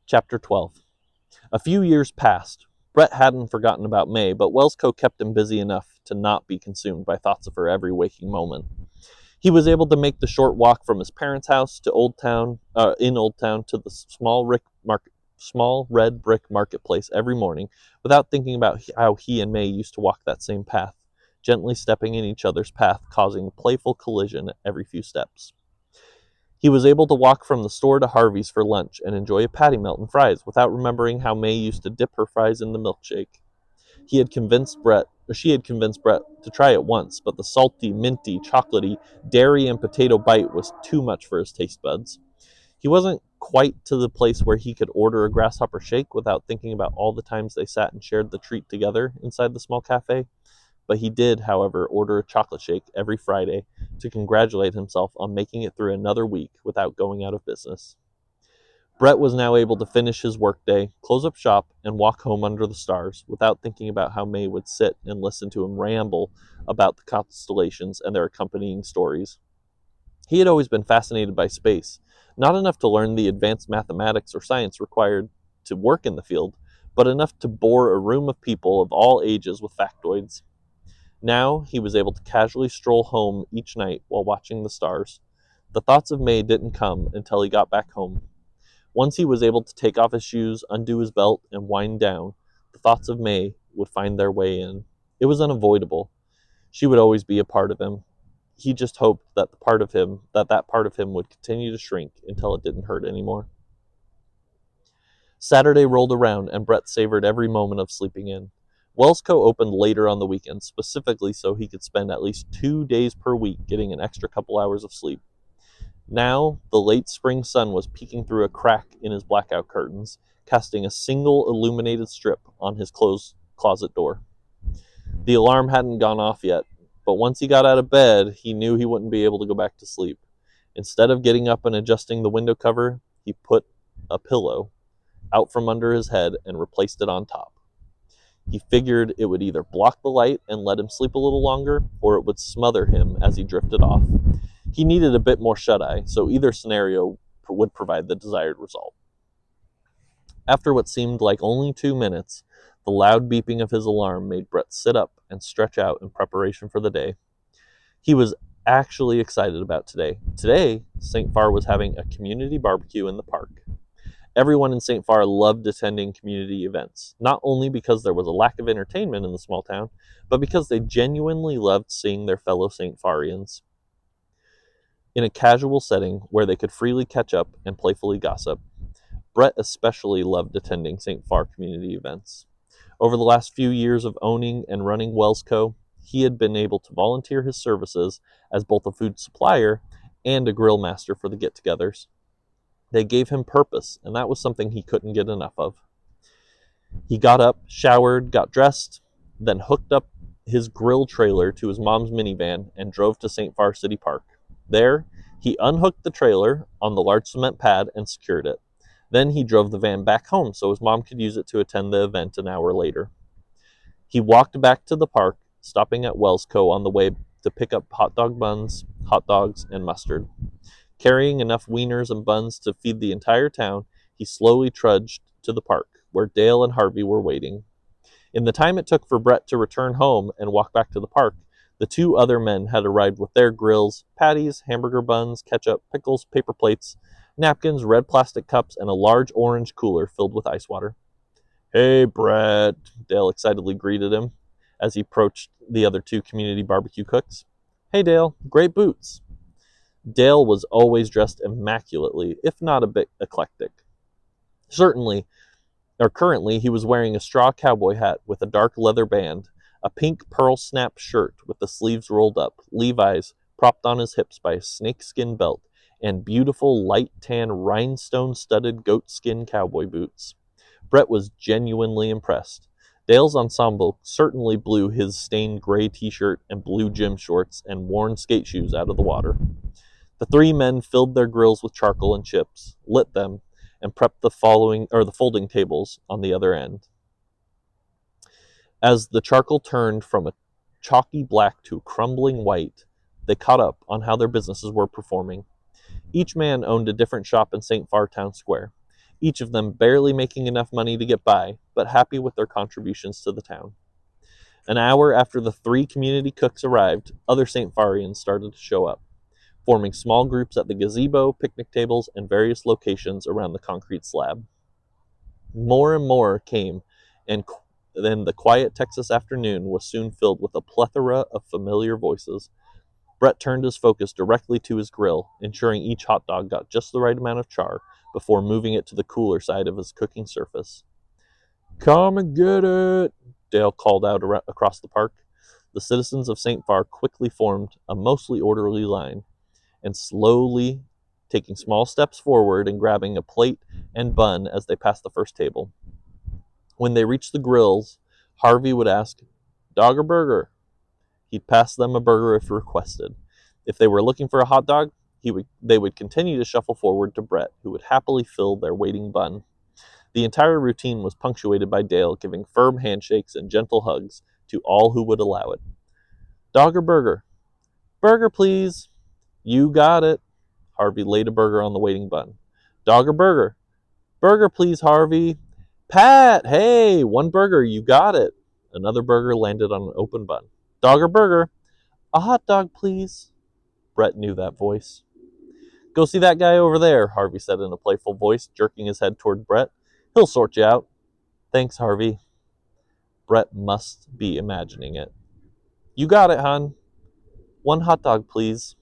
Chapter 12. A few years passed. Brett hadn't forgotten about May, but WellsCo kept him busy enough to not be consumed by thoughts of her every waking moment. He was able to make the short walk from his parents' house to Old Town to the small red brick marketplace every morning without thinking about how he and May used to walk that same path, gently stepping in each other's path, causing a playful collision every few steps. He was able to walk from the store to Harvey's for lunch and enjoy a patty melt and fries without remembering how May used to dip her fries in the milkshake. She had convinced Brett to try it once, but the salty, minty, chocolatey, dairy and potato bite was too much for his taste buds. He wasn't quite to the place where he could order a grasshopper shake without thinking about all the times they sat and shared the treat together inside the small cafe. But he did, however, order a chocolate shake every Friday to congratulate himself on making it through another week without going out of business. Brett was now able to finish his workday, close up shop, and walk home under the stars without thinking about how May would sit and listen to him ramble about the constellations and their accompanying stories. He had always been fascinated by space, not enough to learn the advanced mathematics or science required to work in the field, but enough to bore a room of people of all ages with factoids. Now he was able to casually stroll home each night while watching the stars. The thoughts of May didn't come until he got back home. Once he was able to take off his shoes, undo his belt, and wind down, the thoughts of May would find their way in. It was unavoidable. She would always be a part of him. He just hoped that that part of him would continue to shrink until it didn't hurt anymore. Saturday rolled around, and Brett savored every moment of sleeping in. WellsCo opened later on the weekend, specifically so he could spend at least 2 days per week getting an extra couple hours of sleep. Now, the late spring sun was peeking through a crack in his blackout curtains, casting a single illuminated strip on his closed closet door. The alarm hadn't gone off yet, but once he got out of bed, he knew he wouldn't be able to go back to sleep. Instead of getting up and adjusting the window cover, he put a pillow out from under his head and replaced it on top. He figured it would either block the light and let him sleep a little longer, or it would smother him as he drifted off. He needed a bit more shut-eye, so either scenario would provide the desired result. After what seemed like only 2 minutes, the loud beeping of his alarm made Brett sit up and stretch out in preparation for the day. He was actually excited about today. Today, St. Farr was having a community barbecue in the park. Everyone in St. Farr loved attending community events, not only because there was a lack of entertainment in the small town, but because they genuinely loved seeing their fellow St. Farrians in a casual setting where they could freely catch up and playfully gossip. Brett especially loved attending St. Farr community events. Over the last few years of owning and running WellsCo, he had been able to volunteer his services as both a food supplier and a grill master for the get-togethers. They gave him purpose, and that was something he couldn't get enough of. He got up, showered, got dressed, then hooked up his grill trailer to his mom's minivan and drove to St. Farr City Park. There, he unhooked the trailer on the large cement pad and secured it. Then he drove the van back home so his mom could use it to attend the event an hour later. He walked back to the park, stopping at WellsCo on the way to pick up hot dog buns, hot dogs, and mustard. Carrying enough wieners and buns to feed the entire town, he slowly trudged to the park, where Dale and Harvey were waiting. In the time it took for Brett to return home and walk back to the park, the 2 other men had arrived with their grills, patties, hamburger buns, ketchup, pickles, paper plates, napkins, red plastic cups, and a large orange cooler filled with ice water. "Hey, Brett," Dale excitedly greeted him as he approached the other 2 community barbecue cooks. "Hey, Dale, great boots." Dale was always dressed immaculately, if not a bit eclectic. Currently, he was wearing a straw cowboy hat with a dark leather band, a pink pearl snap shirt with the sleeves rolled up, Levi's propped on his hips by a snakeskin belt, and beautiful light tan rhinestone-studded goatskin cowboy boots. Brett was genuinely impressed. Dale's ensemble certainly blew his stained gray t-shirt and blue gym shorts and worn skate shoes out of the water. The 3 men filled their grills with charcoal and chips, lit them, and prepped the folding tables on the other end. As the charcoal turned from a chalky black to a crumbling white, they caught up on how their businesses were performing. Each man owned a different shop in St. Farr Town Square. each of them barely making enough money to get by, but happy with their contributions to the town. An hour after the 3 community cooks arrived, other St. Farians started to show up, forming small groups at the gazebo, picnic tables, and various locations around the concrete slab. More and more came, and then the quiet Texas afternoon was soon filled with a plethora of familiar voices. Brett turned his focus directly to his grill, ensuring each hot dog got just the right amount of char before moving it to the cooler side of his cooking surface. "Come and get it," Dale called out across the park. The citizens of St. Farr quickly formed a mostly orderly line, and slowly taking small steps forward and grabbing a plate and bun as they passed the first table. When they reached the grills, Harvey would ask, "Dog or burger?" He'd pass them a burger if requested. If they were looking for a hot dog, they would continue to shuffle forward to Brett, who would happily fill their waiting bun. The entire routine was punctuated by Dale giving firm handshakes and gentle hugs to all who would allow it. "Dog or burger?" "Burger, please." "You got it." Harvey laid a burger on the waiting bun. "Dog or burger?" "Burger, please, Harvey." "Pat, hey, 1 burger, you got it." Another burger landed on an open bun. "Dog or burger?" "A hot dog, please." Brett knew that voice. "Go see that guy over there," Harvey said in a playful voice, jerking his head toward Brett. "He'll sort you out." "Thanks, Harvey." Brett must be imagining it. "You got it, hon." "1 hot dog, please."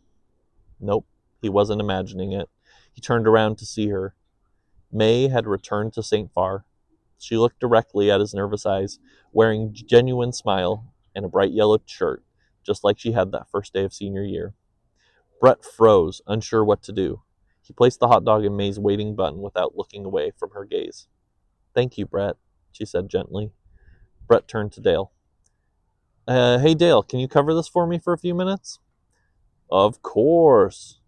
Nope, he wasn't imagining it. He turned around to see her. May had returned to St. Farr. She looked directly at his nervous eyes, wearing a genuine smile and a bright yellow shirt, just like she had that first day of senior year. Brett froze, unsure what to do. He placed the hot dog in May's waiting bun without looking away from her gaze. "Thank you, Brett," she said gently. Brett turned to Dale. Hey, Dale, can you cover this for me for a few minutes?" "Of course."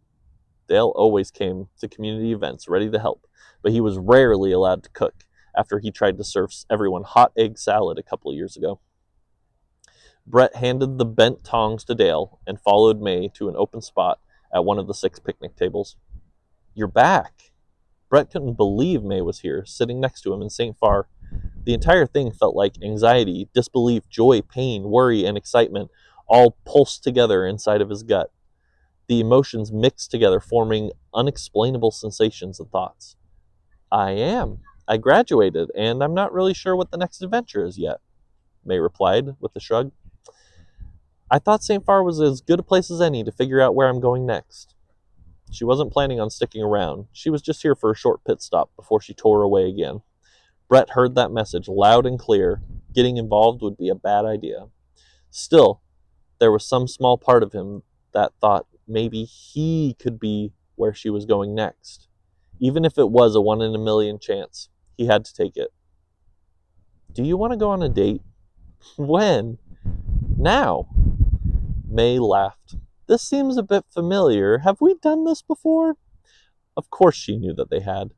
Dale always came to community events ready to help, but he was rarely allowed to cook after he tried to serve everyone hot egg salad a couple of years ago. Brett handed the bent tongs to Dale and followed May to an open spot at one of the 6 picnic tables. "You're back." Brett couldn't believe May was here, sitting next to him in St. Farr. The entire thing felt like anxiety, disbelief, joy, pain, worry, and excitement all pulsed together inside of his gut. The emotions mixed together, forming unexplainable sensations and thoughts. "I am. I graduated, and I'm not really sure what the next adventure is yet," May replied with a shrug. "I thought St. Farr was as good a place as any to figure out where I'm going next." She wasn't planning on sticking around. She was just here for a short pit stop before she tore away again. Brett heard that message loud and clear. Getting involved would be a bad idea. Still, there was some small part of him that thought maybe he could be where she was going next. Even if it was a 1 in a million chance, he had to take it. "Do you want to go on a date?" "When?" "Now." May laughed. "This seems a bit familiar. Have we done this before?" Of course she knew that they had.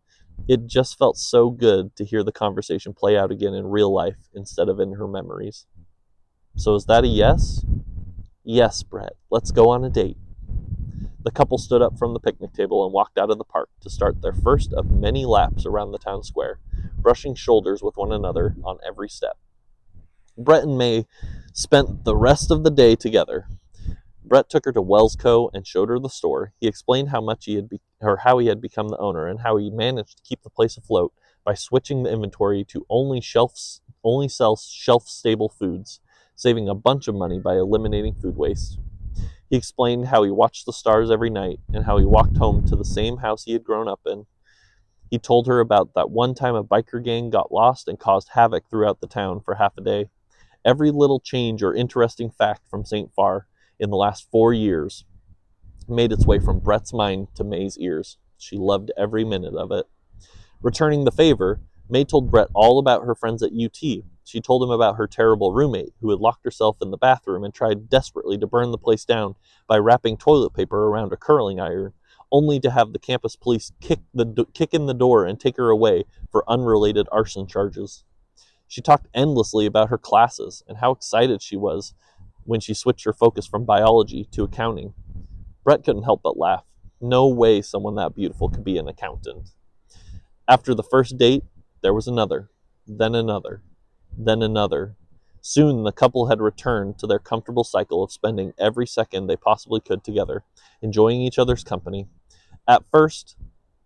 It just felt so good to hear the conversation play out again in real life instead of in her memories. "So is that a yes?" "Yes, Brett. Let's go on a date." The couple stood up from the picnic table and walked out of the park to start their first of many laps around the town square, brushing shoulders with one another on every step. Brett and May spent the rest of the day together. Brett took her to WellsCo and showed her the store. He explained how how he had become the owner and how he managed to keep the place afloat by switching the inventory to only sell shelf-stable foods, saving a bunch of money by eliminating food waste. He explained how he watched the stars every night and how he walked home to the same house he had grown up in. He told her about that one time a biker gang got lost and caused havoc throughout the town for half a day. Every little change or interesting fact from St. Farr in the last 4 years made its way from Brett's mind to May's ears. She loved every minute of it. Returning the favor, May told Brett all about her friends at UT. She told him about her terrible roommate who had locked herself in the bathroom and tried desperately to burn the place down by wrapping toilet paper around a curling iron, only to have the campus police kick in the door and take her away for unrelated arson charges. She talked endlessly about her classes and how excited she was when she switched her focus from biology to accounting. Brett couldn't help but laugh. No way someone that beautiful could be an accountant. After the first date, there was another, then another, then another. Soon the couple had returned to their comfortable cycle of spending every second they possibly could together, enjoying each other's company. At first,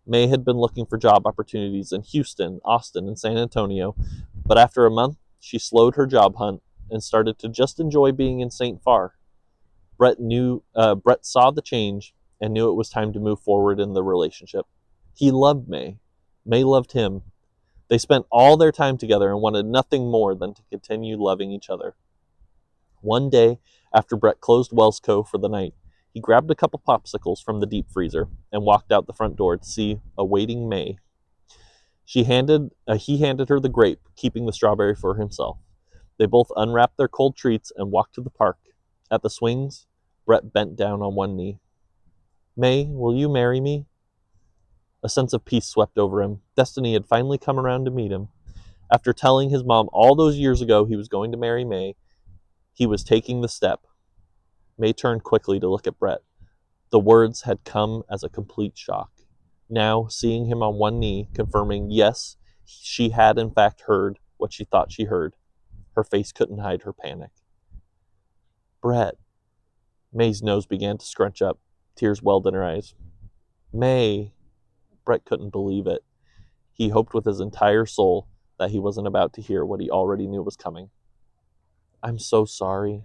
May had been looking for job opportunities in Houston, Austin, and San Antonio, but after a month, she slowed her job hunt and started to just enjoy being in St. Farr. Brett saw the change and knew it was time to move forward in the relationship. He loved May. May loved him. They spent all their time together and wanted nothing more than to continue loving each other. One day, after Brett closed WellsCo for the night, he grabbed a couple popsicles from the deep freezer and walked out the front door to see a waiting May. He handed her the grape, keeping the strawberry for himself. They both unwrapped their cold treats and walked to the park. At the swings, Brett bent down on one knee. May, will you marry me? A sense of peace swept over him. Destiny had finally come around to meet him. After telling his mom all those years ago he was going to marry May, he was taking the step. May turned quickly to look at Brett. The words had come as a complete shock. Now, seeing him on one knee, confirming yes, she had in fact heard what she thought she heard, her face couldn't hide her panic. Brett. May's nose began to scrunch up. Tears welled in her eyes. May. Brett couldn't believe it. He hoped with his entire soul that he wasn't about to hear what he already knew was coming. I'm so sorry.